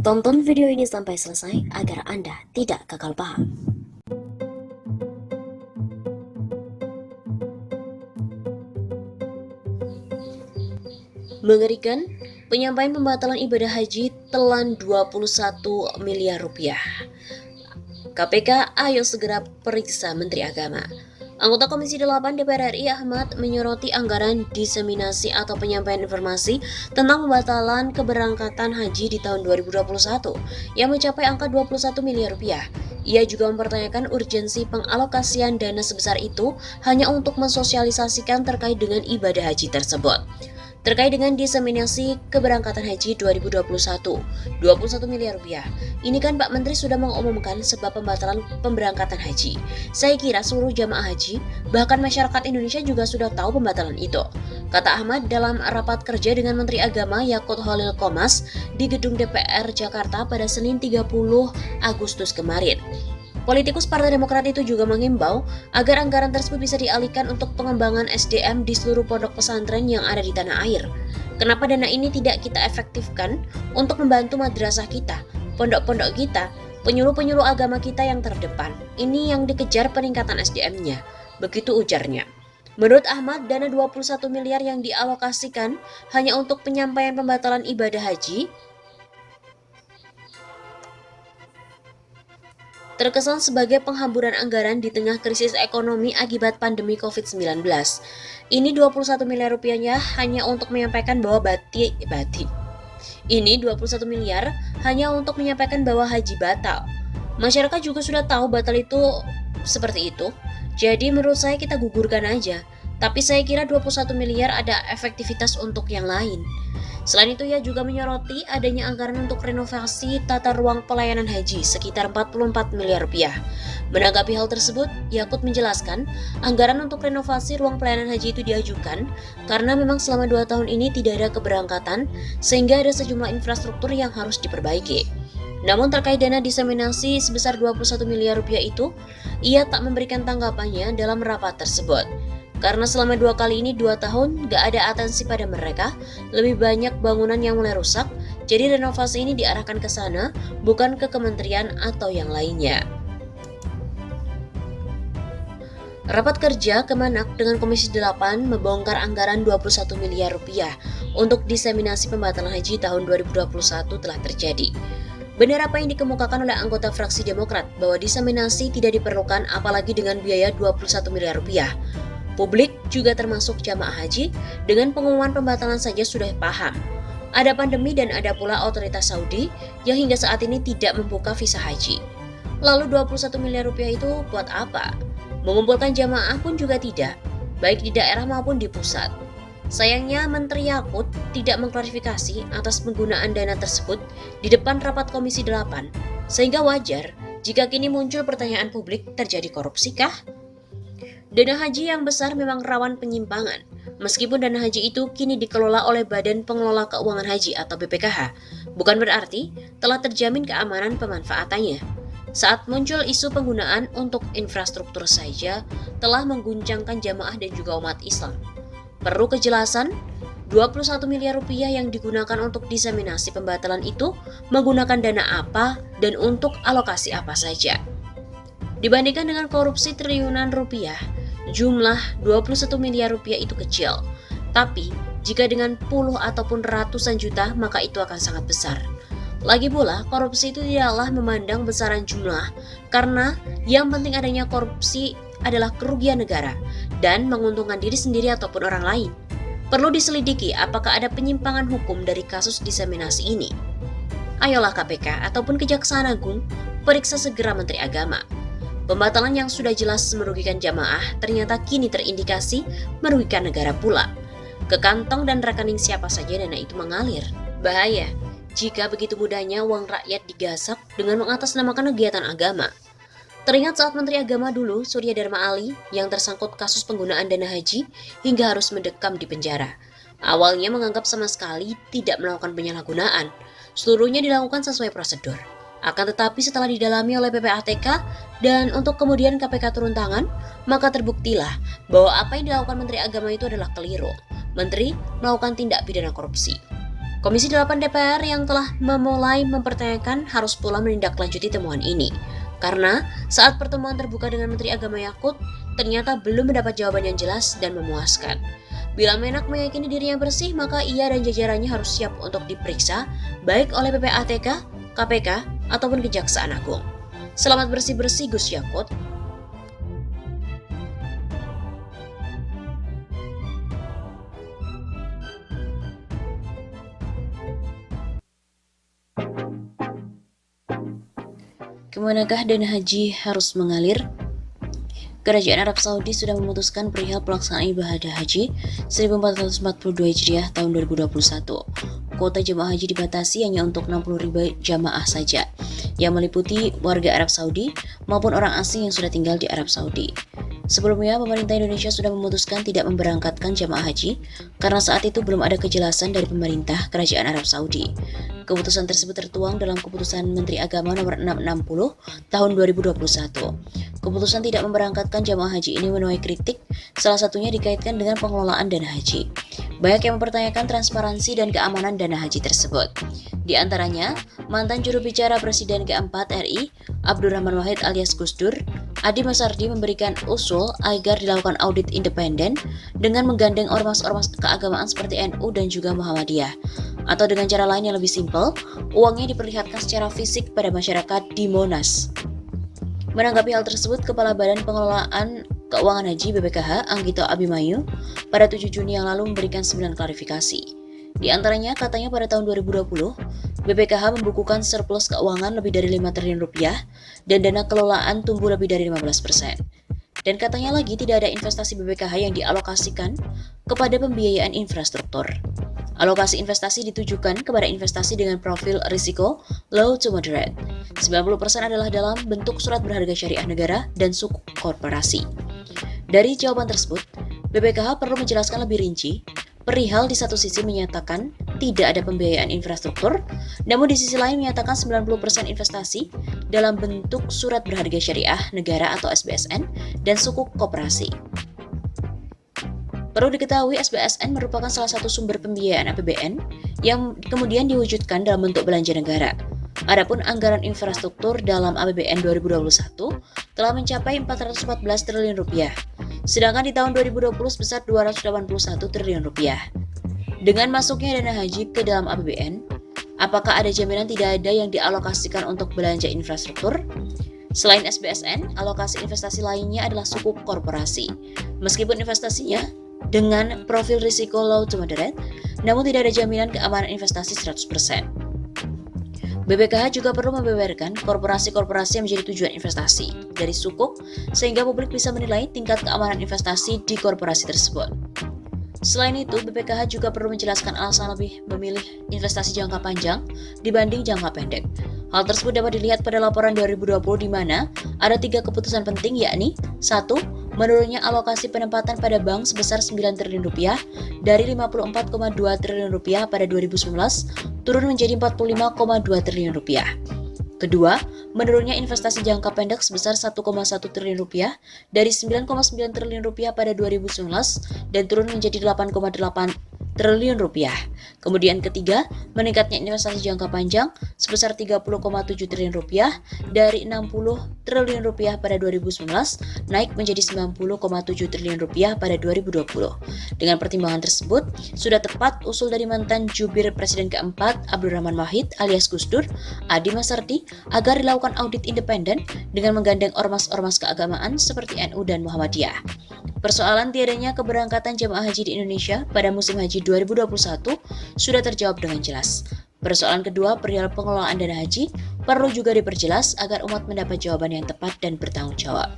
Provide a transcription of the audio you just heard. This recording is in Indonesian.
Tonton video ini sampai selesai agar Anda tidak gagal paham. Mengerikan, penyampaian pembatalan ibadah haji telan 21 miliar rupiah. KPK ayo segera periksa Menteri Agama. Anggota Komisi 8 DPR RI Ahmad menyoroti anggaran diseminasi atau penyampaian informasi tentang pembatalan keberangkatan haji di tahun 2021 yang mencapai angka 21 miliar rupiah. Ia juga mempertanyakan urgensi pengalokasian dana sebesar itu hanya untuk mensosialisasikan terkait dengan ibadah haji tersebut. Terkait dengan diseminasi keberangkatan haji 2021, 21 miliar rupiah. Ini kan Pak Menteri sudah mengumumkan sebab pembatalan pemberangkatan haji. Saya kira seluruh jamaah haji, bahkan masyarakat Indonesia juga sudah tahu pembatalan itu. Kata Ahmad dalam rapat kerja dengan Menteri Agama Yakut Khalil Qomas di gedung DPR Jakarta pada Senin 30 Agustus kemarin. Politikus Partai Demokrat itu juga mengimbau agar anggaran tersebut bisa dialihkan untuk pengembangan SDM di seluruh pondok pesantren yang ada di tanah air. Kenapa dana ini tidak kita efektifkan untuk membantu madrasah kita, pondok-pondok kita, penyuluh-penyuluh agama kita yang terdepan? Ini yang dikejar peningkatan SDM-nya, begitu ujarnya. Menurut Ahmad, dana 21 miliar yang dialokasikan hanya untuk penyampaian pembatalan ibadah haji terkesan sebagai penghamburan anggaran di tengah krisis ekonomi akibat pandemi COVID-19. Ini 21 miliar rupiahnya hanya untuk menyampaikan bahwa Ini 21 miliar hanya untuk menyampaikan bahwa haji batal. Masyarakat juga sudah tahu batal itu seperti itu. Jadi menurut saya kita gugurkan aja. Tapi saya kira 21 miliar ada efektivitas untuk yang lain. Selain itu, ia juga menyoroti adanya anggaran untuk renovasi tata ruang pelayanan haji sekitar 44 miliar rupiah. Menanggapi hal tersebut, Yakut menjelaskan anggaran untuk renovasi ruang pelayanan haji itu diajukan karena memang selama 2 tahun ini tidak ada keberangkatan sehingga ada sejumlah infrastruktur yang harus diperbaiki. Namun terkait dana diseminasi sebesar 21 miliar rupiah itu, ia tak memberikan tanggapannya dalam rapat tersebut. Karena selama 2 kali ini 2 tahun gak ada atensi pada mereka, lebih banyak bangunan yang mulai rusak, jadi renovasi ini diarahkan ke sana, bukan ke kementerian atau yang lainnya. Rapat kerja Kemenak dengan Komisi 8 membongkar anggaran 21 miliar rupiah untuk diseminasi pembatalan haji tahun 2021 telah terjadi. Benar apa yang dikemukakan oleh anggota fraksi Demokrat bahwa diseminasi tidak diperlukan apalagi dengan biaya 21 miliar rupiah. Publik juga termasuk jamaah haji dengan pengumuman pembatalan saja sudah paham. Ada pandemi dan ada pula otoritas Saudi yang hingga saat ini tidak membuka visa haji. Lalu 21 miliar rupiah itu buat apa? Mengumpulkan jamaah pun juga tidak, baik di daerah maupun di pusat. Sayangnya Menteri Yakut tidak mengklarifikasi atas penggunaan dana tersebut di depan rapat Komisi 8, sehingga wajar jika kini muncul pertanyaan publik terjadi korupsi kah? Dana haji yang besar memang rawan penyimpangan, meskipun dana haji itu kini dikelola oleh Badan Pengelola Keuangan Haji atau BPKH, bukan berarti telah terjamin keamanan pemanfaatannya. Saat muncul isu penggunaan untuk infrastruktur saja telah mengguncangkan jamaah dan juga umat Islam. Perlu kejelasan, 21 miliar rupiah yang digunakan untuk diseminasi pembatalan itu menggunakan dana apa dan untuk alokasi apa saja. Dibandingkan dengan korupsi triliunan rupiah, jumlah 21 miliar rupiah itu kecil. Tapi, jika dengan puluh ataupun ratusan juta, maka itu akan sangat besar. Lagi pula, korupsi itu tidaklah memandang besaran jumlah, karena yang penting adanya korupsi adalah kerugian negara dan menguntungkan diri sendiri ataupun orang lain. Perlu diselidiki apakah ada penyimpangan hukum dari kasus diseminasi ini. Ayolah KPK ataupun Kejaksaan Agung, periksa segera Menteri Agama. Pembatalan yang sudah jelas merugikan jamaah ternyata kini terindikasi merugikan negara pula. Ke kantong dan rekening siapa saja dana itu mengalir. Bahaya jika begitu mudahnya uang rakyat digasak dengan mengatasnamakan kegiatan agama. Teringat saat Menteri Agama dulu, Surya Dharma Ali, yang tersangkut kasus penggunaan dana haji hingga harus mendekam di penjara. Awalnya menganggap sama sekali tidak melakukan penyalahgunaan. Seluruhnya dilakukan sesuai prosedur. Akan tetapi setelah didalami oleh PPATK dan untuk kemudian KPK turun tangan, maka terbuktilah bahwa apa yang dilakukan Menteri Agama itu adalah keliru. Menteri melakukan tindak pidana korupsi. Komisi 8 DPR yang telah memulai mempertanyakan harus pula menindaklanjuti temuan ini. Karena saat pertemuan terbuka dengan Menteri Agama Yakut, ternyata belum mendapat jawaban yang jelas dan memuaskan. Bila Menak meyakini dirinya bersih, maka ia dan jajarannya harus siap untuk diperiksa, baik oleh PPATK, KPK, ataupun Kejaksaan Agung. Selamat bersih-bersih Gus Yakut. Kemanakah dana haji harus mengalir? Kerajaan Arab Saudi sudah memutuskan perihal pelaksanaan ibadah haji 1442 Hijriah tahun 2021. Kuota jemaah haji dibatasi hanya untuk 60.000 jamaah saja, yang meliputi warga Arab Saudi maupun orang asing yang sudah tinggal di Arab Saudi. Sebelumnya, pemerintah Indonesia sudah memutuskan tidak memberangkatkan jamaah haji karena saat itu belum ada kejelasan dari pemerintah Kerajaan Arab Saudi. Keputusan tersebut tertuang dalam Keputusan Menteri Agama Nomor 660 Tahun 2021. Keputusan tidak memberangkatkan jamaah haji ini menuai kritik, salah satunya dikaitkan dengan pengelolaan dana haji. Banyak yang mempertanyakan transparansi dan keamanan dana haji tersebut. Di antaranya, mantan juru bicara Presiden keempat RI, Abdurrahman Wahid alias Gus Dur, Adi Masardi memberikan usul agar dilakukan audit independen dengan menggandeng ormas-ormas keagamaan seperti NU dan juga Muhammadiyah. Atau dengan cara lain yang lebih simpel, uangnya diperlihatkan secara fisik pada masyarakat di Monas. Menanggapi hal tersebut, Kepala Badan Pengelolaan Keuangan Haji BPKH, Anggito Abimanyu, pada 7 Juni yang lalu memberikan 9 klarifikasi. Di antaranya, katanya pada tahun 2020, BPKH membukukan surplus keuangan lebih dari 5 triliun rupiah dan dana kelolaan tumbuh lebih dari 15%. Dan katanya lagi tidak ada investasi BPKH yang dialokasikan kepada pembiayaan infrastruktur. Alokasi investasi ditujukan kepada investasi dengan profil risiko low to moderate. 90% adalah dalam bentuk surat berharga syariah negara dan sukuk korporasi. Dari jawaban tersebut, BPKH perlu menjelaskan lebih rinci perihal di satu sisi menyatakan tidak ada pembiayaan infrastruktur, namun di sisi lain menyatakan 90% investasi dalam bentuk surat berharga syariah negara atau SBSN dan sukuk koperasi. Perlu diketahui SBSN merupakan salah satu sumber pembiayaan APBN yang kemudian diwujudkan dalam bentuk belanja negara. Adapun anggaran infrastruktur dalam APBN 2021 telah mencapai 414 triliun rupiah, sedangkan di tahun 2020 sebesar 281 triliun rupiah. Dengan masuknya dana haji ke dalam APBN, apakah ada jaminan tidak ada yang dialokasikan untuk belanja infrastruktur? Selain SBSN, alokasi investasi lainnya adalah sukuk korporasi. Meskipun investasinya dengan profil risiko low to moderate, namun tidak ada jaminan keamanan investasi 100%. BPKH juga perlu membeberkan korporasi-korporasi yang menjadi tujuan investasi dari sukuk, sehingga publik bisa menilai tingkat keamanan investasi di korporasi tersebut. Selain itu, BPKH juga perlu menjelaskan alasan lebih memilih investasi jangka panjang dibanding jangka pendek. Hal tersebut dapat dilihat pada laporan 2020 di mana ada 3 keputusan penting, yakni 1. Menurunnya alokasi penempatan pada bank sebesar 9 triliun rupiah dari 54,2 triliun rupiah pada 2019 turun menjadi 45,2 triliun rupiah. Kedua, menurunnya investasi jangka pendek sebesar 1,1 triliun rupiah dari 9,9 triliun rupiah pada 2019 dan turun menjadi 8,8 triliun rupiah. Kemudian ketiga, meningkatnya investasi jangka panjang sebesar 30,7 triliun rupiah dari 60 triliun rupiah pada 2019 naik menjadi 90,7 triliun rupiah pada 2020. Dengan pertimbangan tersebut, sudah tepat usul dari mantan jubir Presiden keempat Abdurrahman Wahid alias Gus Dur, Adi Masardi, agar dilakukan audit independen dengan menggandeng ormas-ormas keagamaan seperti NU dan Muhammadiyah. Persoalan tiadanya keberangkatan jemaah haji di Indonesia pada musim haji 2021 sudah terjawab dengan jelas. Persoalan kedua, perihal pengelolaan dana haji perlu juga diperjelas agar umat mendapat jawaban yang tepat dan bertanggung jawab.